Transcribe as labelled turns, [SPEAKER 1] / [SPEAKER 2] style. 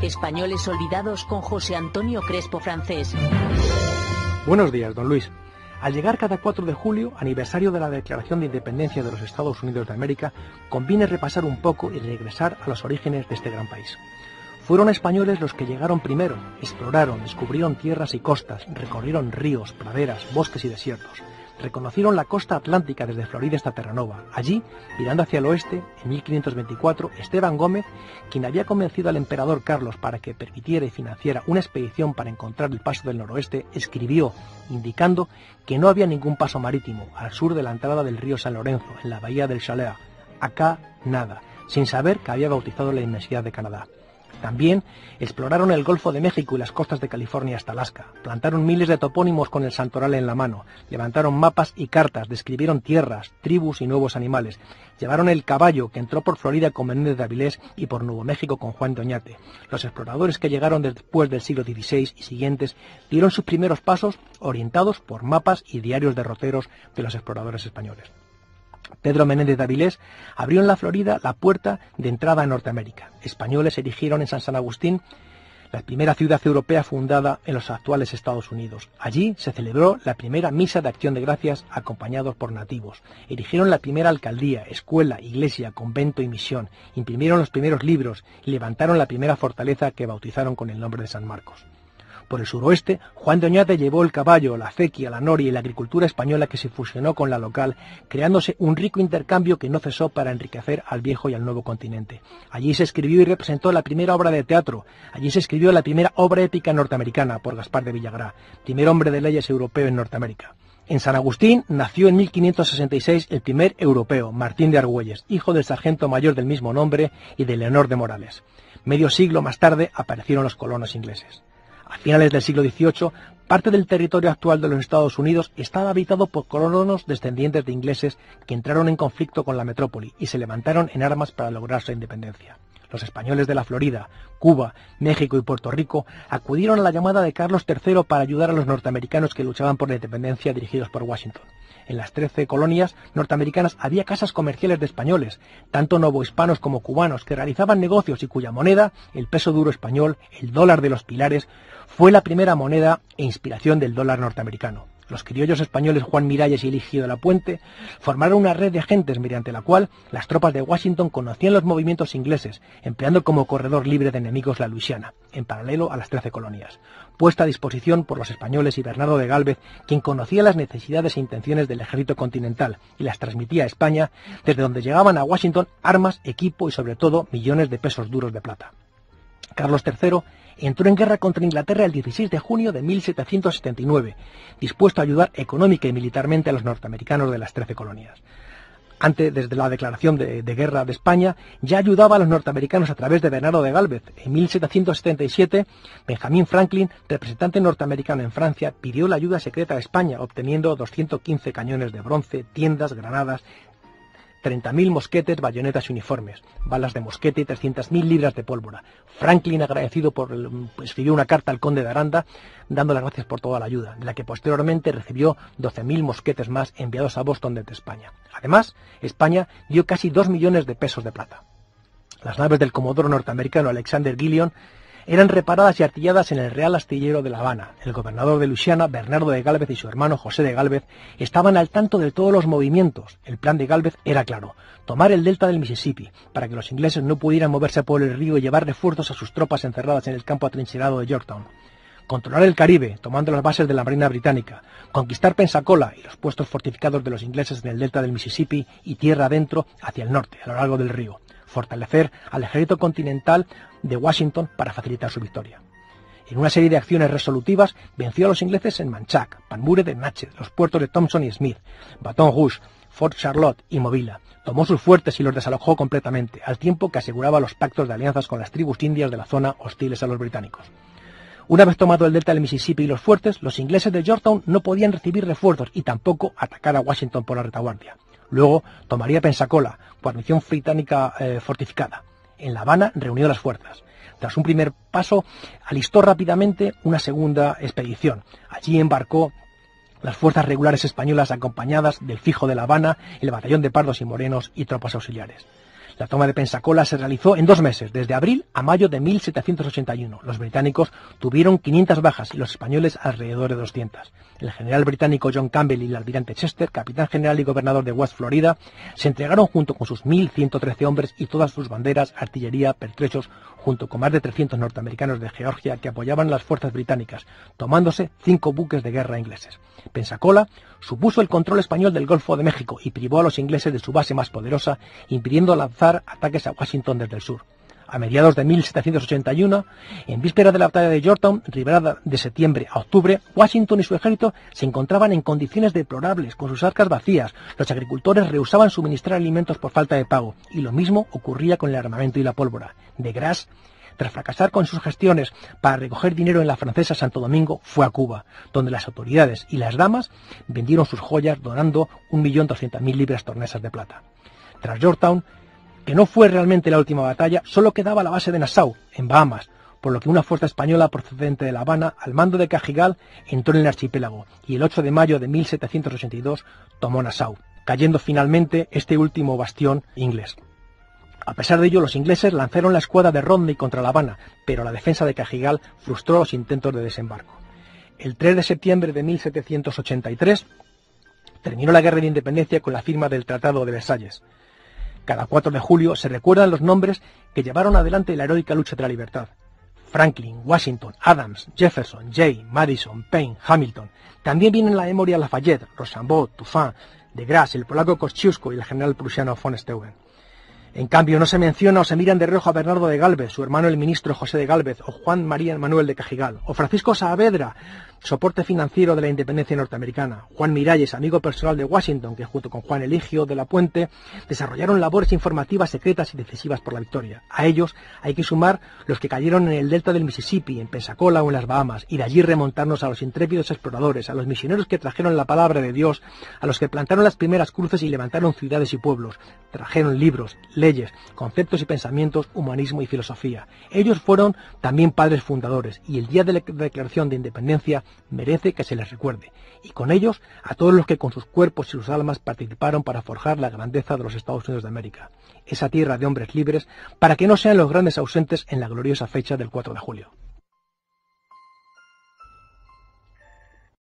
[SPEAKER 1] Españoles olvidados con José Antonio Crespo Francés.
[SPEAKER 2] Buenos días, don Luis. Al llegar cada 4 de julio, aniversario de la Declaración de Independencia de los Estados Unidos de América, conviene repasar un poco y regresar a los orígenes de este gran país. Fueron españoles los que llegaron primero, exploraron, descubrieron tierras y costas, recorrieron ríos, praderas, bosques y desiertos. Reconocieron la costa atlántica desde Florida hasta Terranova. Allí, mirando hacia el oeste, en 1524, Esteban Gómez, quien había convencido al emperador Carlos para que permitiera y financiara una expedición para encontrar el paso del noroeste, escribió, indicando que no había ningún paso marítimo al sur de la entrada del río San Lorenzo, en la bahía del Chaleur. Acá, nada, sin saber que había bautizado la inmensidad de Canadá. También exploraron el Golfo de México y las costas de California hasta Alaska, plantaron miles de topónimos con el santoral en la mano, levantaron mapas y cartas, describieron tierras, tribus y nuevos animales, llevaron el caballo que entró por Florida con Menéndez de Avilés y por Nuevo México con Juan de Oñate. Los exploradores que llegaron después del siglo XVI y siguientes dieron sus primeros pasos orientados por mapas y diarios derroteros de los exploradores españoles. Pedro Menéndez de Avilés abrió en la Florida la puerta de entrada a Norteamérica. Españoles erigieron en San Agustín la primera ciudad europea fundada en los actuales Estados Unidos. Allí se celebró la primera misa de acción de gracias acompañados por nativos. Erigieron la primera alcaldía, escuela, iglesia, convento y misión. Imprimieron los primeros libros y levantaron la primera fortaleza que bautizaron con el nombre de San Marcos. Por el suroeste, Juan de Oñate llevó el caballo, la acequia, la noria y la agricultura española que se fusionó con la local, creándose un rico intercambio que no cesó para enriquecer al viejo y al nuevo continente. Allí se escribió y representó la primera obra de teatro. Allí se escribió la primera obra épica norteamericana por Gaspar de Villagrá, primer hombre de leyes europeo en Norteamérica. En San Agustín nació en 1566 el primer europeo, Martín de Argüelles, hijo del sargento mayor del mismo nombre y de Leonor de Morales. Medio siglo más tarde aparecieron los colonos ingleses. A finales del siglo XVIII, parte del territorio actual de los Estados Unidos estaba habitado por colonos descendientes de ingleses que entraron en conflicto con la metrópoli y se levantaron en armas para lograr su independencia. Los españoles de la Florida, Cuba, México y Puerto Rico acudieron a la llamada de Carlos III para ayudar a los norteamericanos que luchaban por la independencia dirigidos por Washington. En las 13 colonias norteamericanas había casas comerciales de españoles, tanto novohispanos como cubanos, que realizaban negocios y cuya moneda, el peso duro español, el dólar de los pilares, fue la primera moneda e inspiración del dólar norteamericano. Los criollos españoles Juan Miralles y Eligio de la Puente formaron una red de agentes mediante la cual las tropas de Washington conocían los movimientos ingleses, empleando como corredor libre de enemigos la Luisiana, en paralelo a las 13 colonias, puesta a disposición por los españoles y Bernardo de Gálvez, quien conocía las necesidades e intenciones del ejército continental y las transmitía a España, desde donde llegaban a Washington armas, equipo y sobre todo millones de pesos duros de plata. Carlos III entró en guerra contra Inglaterra el 16 de junio de 1779, dispuesto a ayudar económica y militarmente a los norteamericanos de las 13 colonias. Antes, desde la declaración de guerra de España, ya ayudaba a los norteamericanos a través de Bernardo de Gálvez. En 1777, Benjamin Franklin, representante norteamericano en Francia, pidió la ayuda secreta a España, obteniendo 215 cañones de bronce, tiendas, granadas, 30.000 mosquetes, bayonetas y uniformes, balas de mosquete y 300.000 libras de pólvora. Franklin, agradecido escribió una carta al conde de Aranda, dando las gracias por toda la ayuda, de la que posteriormente recibió 12.000 mosquetes más enviados a Boston desde España. Además, España dio casi 2 millones de pesos de plata. Las naves del comodoro norteamericano Alexander Gillion eran reparadas y artilladas en el Real Astillero de La Habana. El gobernador de Luisiana, Bernardo de Gálvez, y su hermano José de Gálvez estaban al tanto de todos los movimientos. El plan de Gálvez era claro: tomar el delta del Mississippi, para que los ingleses no pudieran moverse por el río y llevar refuerzos a sus tropas encerradas en el campo atrincherado de Yorktown. Controlar el Caribe, tomando las bases de la Marina Británica. Conquistar Pensacola y los puestos fortificados de los ingleses en el delta del Mississippi y tierra adentro hacia el norte, a lo largo del río. Fortalecer al ejército continental de Washington para facilitar su victoria. En una serie de acciones resolutivas venció a los ingleses en Manchac, Panmure de Natchez, los puertos de Thompson y Smith, Baton Rouge, Fort Charlotte y Movila. Tomó sus fuertes y los desalojó completamente, al tiempo que aseguraba los pactos de alianzas con las tribus indias de la zona hostiles a los británicos. Una vez tomado el delta del Mississippi y los fuertes, los ingleses de Yorktown no podían recibir refuerzos y tampoco atacar a Washington por la retaguardia. Luego tomaría Pensacola, guarnición británica fortificada. En La Habana reunió las fuerzas. Tras un primer paso, alistó rápidamente una segunda expedición. Allí embarcó las fuerzas regulares españolas acompañadas del Fijo de La Habana, el batallón de Pardos y Morenos y tropas auxiliares. La toma de Pensacola se realizó en 2 meses, desde abril a mayo de 1781. Los británicos tuvieron 500 bajas y los españoles alrededor de 200. El general británico John Campbell y el almirante Chester, capitán general y gobernador de West Florida, se entregaron junto con sus 1.113 hombres y todas sus banderas, artillería, pertrechos, junto con más de 300 norteamericanos de Georgia que apoyaban a las fuerzas británicas, tomándose 5 buques de guerra ingleses. Pensacola supuso el control español del Golfo de México y privó a los ingleses de su base más poderosa, impidiendo lanzar ataques a Washington desde el sur. A mediados de 1781, en víspera de la batalla de Yorktown, librada de septiembre a octubre, Washington y su ejército se encontraban en condiciones deplorables, con sus arcas vacías. Los agricultores rehusaban suministrar alimentos por falta de pago, y lo mismo ocurría con el armamento y la pólvora. De Grasse, tras fracasar con sus gestiones para recoger dinero en la francesa Santo Domingo, fue a Cuba, donde las autoridades y las damas vendieron sus joyas donando 1.200.000 libras tornesas de plata. Tras Yorktown, que no fue realmente la última batalla, solo quedaba la base de Nassau, en Bahamas, por lo que una fuerza española procedente de La Habana, al mando de Cajigal, entró en el archipiélago, y el 8 de mayo de 1782 tomó Nassau, cayendo finalmente este último bastión inglés. A pesar de ello, los ingleses lanzaron la escuadra de Rodney contra La Habana, pero la defensa de Cajigal frustró los intentos de desembarco. El 3 de septiembre de 1783 terminó la guerra de independencia con la firma del Tratado de Versalles. Cada 4 de julio se recuerdan los nombres que llevaron adelante la heroica lucha de la libertad. Franklin, Washington, Adams, Jefferson, Jay, Madison, Payne, Hamilton. También vienen a la memoria Lafayette, Rochambeau, Toussaint, de Grasse, el polaco Kosciuszko y el general prusiano von Steuben. En cambio, no se menciona o se miran de reojo a Bernardo de Gálvez, su hermano el ministro José de Gálvez, o Juan María Manuel de Cajigal, o Francisco Saavedra, soporte financiero de la independencia norteamericana, Juan Miralles, amigo personal de Washington, que junto con Juan Eligio de la Puente desarrollaron labores informativas secretas y decisivas por la victoria. A ellos hay que sumar los que cayeron en el delta del Mississippi, en Pensacola o en las Bahamas, y de allí remontarnos a los intrépidos exploradores, a los misioneros que trajeron la palabra de Dios, a los que plantaron las primeras cruces y levantaron ciudades y pueblos, trajeron libros, leyes, conceptos y pensamientos, humanismo y filosofía. Ellos fueron también padres fundadores, y el día de la declaración de independencia merece que se les recuerde, y con ellos a todos los que con sus cuerpos y sus almas participaron para forjar la grandeza de los Estados Unidos de América, esa tierra de hombres libres, para que no sean los grandes ausentes en la gloriosa fecha del 4 de julio.